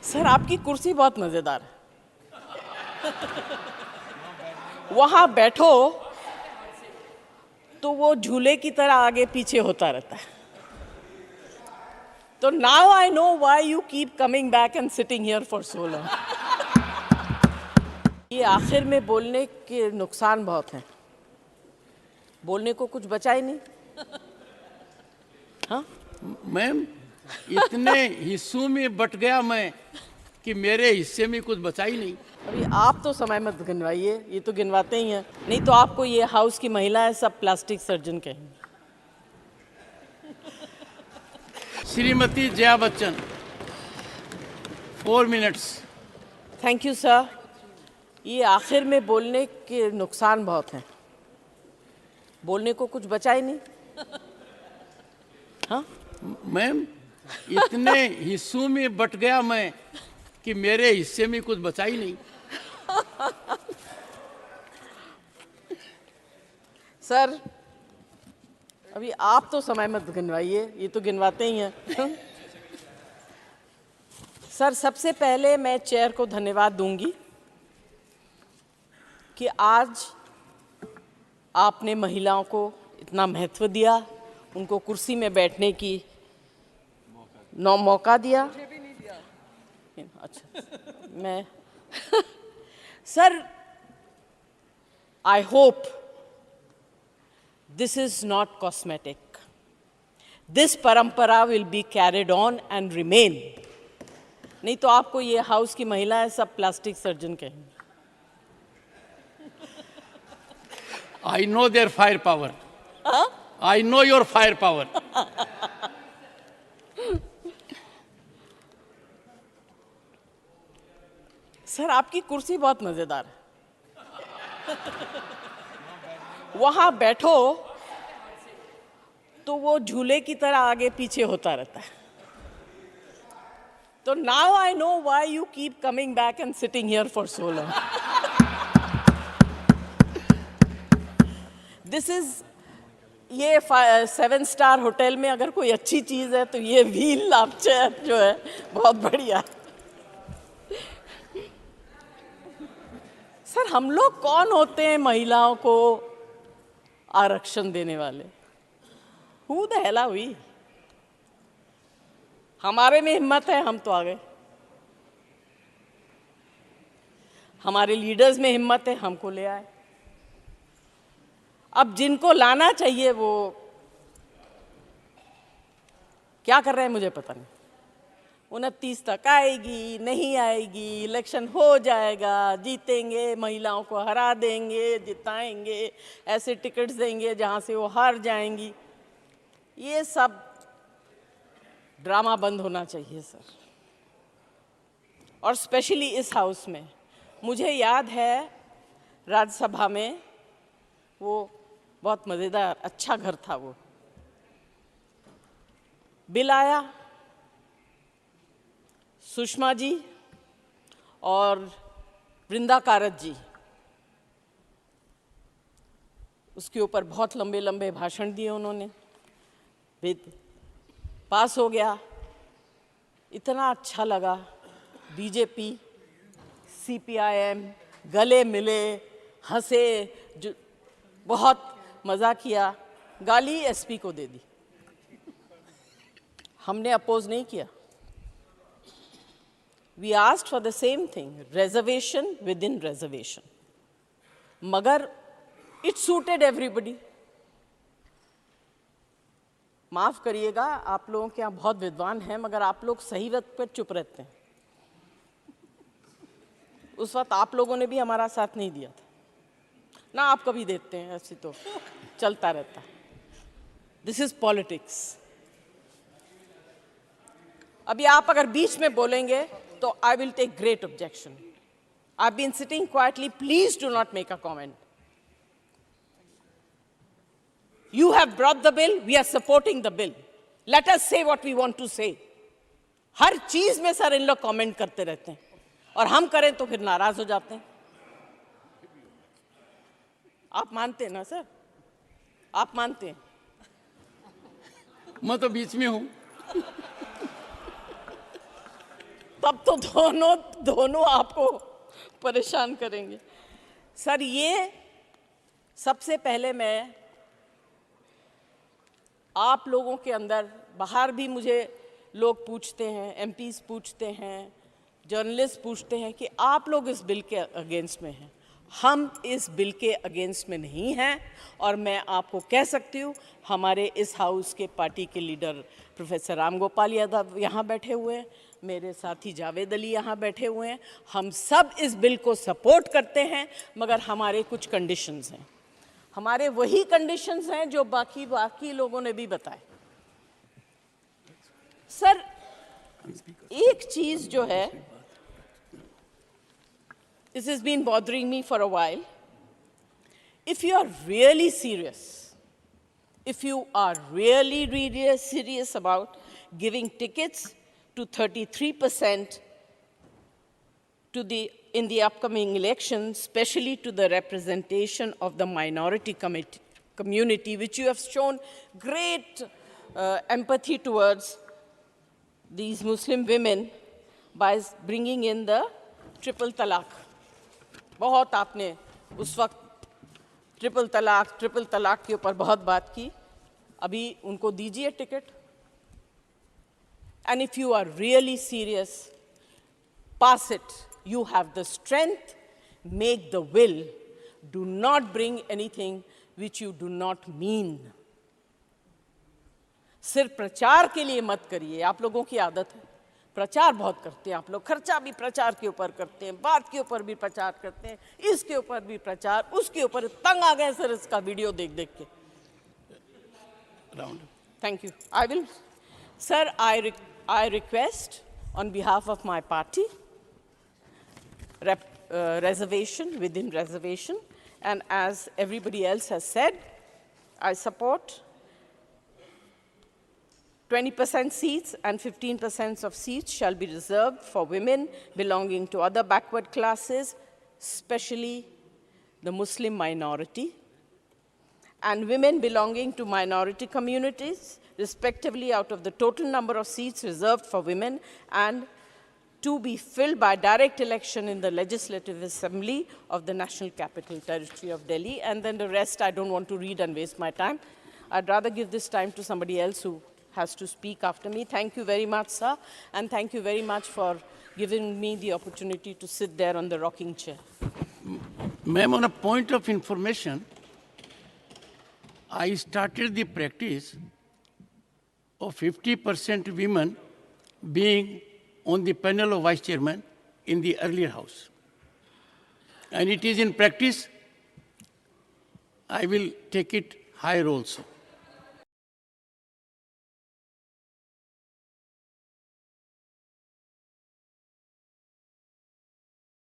Sir आपकी कुर्सी बहुत मजेदार है। वहां बैठो तो वो झूले की तरह आगे पीछे होता रहता है। तो now I know why you keep coming back and sitting here for so long. ये आखिर में बोलने के नुकसान बहुत हैं। बोलने को कुछ बचा ही नहीं। हाँ मैम, इतने हिस्सों में बट गया मैं कि मेरे हिस्से में कुछ बचा ही नहीं। अभी आप तो समय मत गिनवाइए, ये तो गिनवाते ही हैं। नहीं तो आपको ये हाउस की महिलाएं सब प्लास्टिक सर्जन कहेंगे। Shrimati Jaya Bachchan, 4 minutes. Thank you sir. ये आखिर में बोलने के नुकसान बहुत हैं। बोलने को कुछ बचा ही नहीं। हाँ मैम, इतने हिस्सों में बट गया मैं कि मेरे हिस्से में कुछ बचा ही नहीं। सर अभी आप तो समय मत गिनवाइए, ये तो गिनवाते ही हैं। सर सबसे पहले मैं चेयर को धन्यवाद दूंगी कि आज आपने महिलाओं को इतना महत्व दिया, उनको कुर्सी में बैठने की मौका दिया। मुझे भी नहीं दिया। अच्छा मैं sir I hope this is not cosmetic. This parampara will be carried on and remain. नहीं तो आपको ये हाउस की महिलाएं सब प्लास्टिक सर्जन कहेंगे। I know their firepower. I know your firepower. Sir आपकी कुर्सी बहुत मजेदार है। वहां बैठो तो वो झूले की तरह आगे पीछे होता रहता है। तो now I know why you keep coming back and sitting here for so long. This is ये 7 स्टार होटल में अगर कोई अच्छी चीज है तो ये व्हील अप चेयर जो है बहुत बढ़िया। सर हम लोग कौन होते हैं महिलाओं को आरक्षण देने वाले? Who the hell are we? हमारे में हिम्मत है, हम तो आ गए। हमारे लीडर्स में हिम्मत है, हमको ले आए। अब जिनको लाना चाहिए वो क्या कर रहे हैं मुझे पता नहीं। 29 तक आएगी, नहीं आएगी, इलेक्शन हो जाएगा, जीतेंगे, महिलाओं को हरा देंगे, जिताएंगे, ऐसे टिकट्स देंगे जहां से वो हार जाएंगी। ये सब ड्रामा बंद होना चाहिए सर। और स्पेशली इस हाउस में मुझे याद है राज्यसभा में वो बहुत मज़ेदार अच्छा घर था। वो बिल आया, सुषमा जी और वृंदा कारत जी उसके ऊपर बहुत लंबे लंबे भाषण दिए उन्होंने। बिल पास हो गया, इतना अच्छा लगा। बीजेपी सीपीआईएम गले मिले, हंसे, जो बहुत मज़ा किया। गाली एसपी को दे दी। हमने अपोज नहीं किया। We asked for the same thing, reservation within reservation. मगर it suited everybody. माफ करिएगा, आप लोगों के यहाँ बहुत विद्वान हैं, मगर आप लोग सही वक्त पर चुप रहते हैं। उस वक्त आप लोगों ने भी हमारा साथ नहीं दिया था ना, आप कभी देते हैं, ऐसे तो चलता रहता। This is politics. अभी आप अगर बीच में बोलेंगे तो I will take great objection. I've been sitting quietly. Please do not make a comment. You have brought the bill. We are supporting the bill. Let us say what we want to say. हर चीज में sir इन लोग comment करते रहते हैं और हम करें तो फिर नाराज हो जाते हैं। आप मानते हैं ना सर? आप मानते हैं? मैं तो बीच में हूं। तब तो दोनों आपको परेशान करेंगे। सर, ये सबसे पहले मैं आप लोगों के अंदर, बाहर भी मुझे लोग पूछते हैं, एमपीज पूछते हैं, जर्नलिस्ट पूछते हैं कि आप लोग इस बिल के अगेंस्ट में हैं। हम इस बिल के अगेंस्ट में नहीं हैं, और मैं आपको कह सकती हूँ, हमारे इस हाउस के पार्टी के लीडर प्रोफेसर राम गोपाल यादव यहाँ बैठे हुए हैं, मेरे साथी जावेद अली यहाँ बैठे हुए हैं, हम सब इस बिल को सपोर्ट करते हैं, मगर हमारे कुछ कंडीशंस हैं। हमारे वही कंडीशंस हैं जो बाकी लोगों ने भी बताए। सर, एक चीज जो है, this has been bothering me for a while. If you are really serious, if you are really serious about giving tickets to 33% in the upcoming elections, especially to the representation of the minority community, which you have shown great empathy towards these Muslim women by bringing in the triple talaq. बहुत आपने उस वक्त triple तलाक के ऊपर बहुत बात की, अभी उनको दीजिए ticket. And if you are really serious, pass it. You have the strength, make the will. Do not bring anything which you do not mean. सिर्फ प्रचार के लिए मत करिए। आप लोगों की आदत है, प्रचार बहुत करते हैं आप लोग, खर्चा भी प्रचार के ऊपर करते हैं, बात के ऊपर भी प्रचार करते हैं, इसके ऊपर भी प्रचार, उसके ऊपर। तंग आ गए सर इसका वीडियो देख देख के। Thank you. I will, sir, I request on behalf of my party, reservation within reservation, and as everybody else has said, I support 20% seats and 15% of seats shall be reserved for women belonging to other backward classes, especially the Muslim minority, and women belonging to minority communities, respectively, out of the total number of seats reserved for women, and to be filled by direct election in the Legislative Assembly of the National Capital Territory of Delhi. And then the rest I don't want to read and waste my time. I'd rather give this time to somebody else who has to speak after me. Thank you very much, sir, and thank you very much for giving me the opportunity to sit there on the rocking chair. Ma'am, on a point of information, I started the practice of 50% women being on the panel of vice chairman in the earlier house. And it is in practice, I will take it higher also.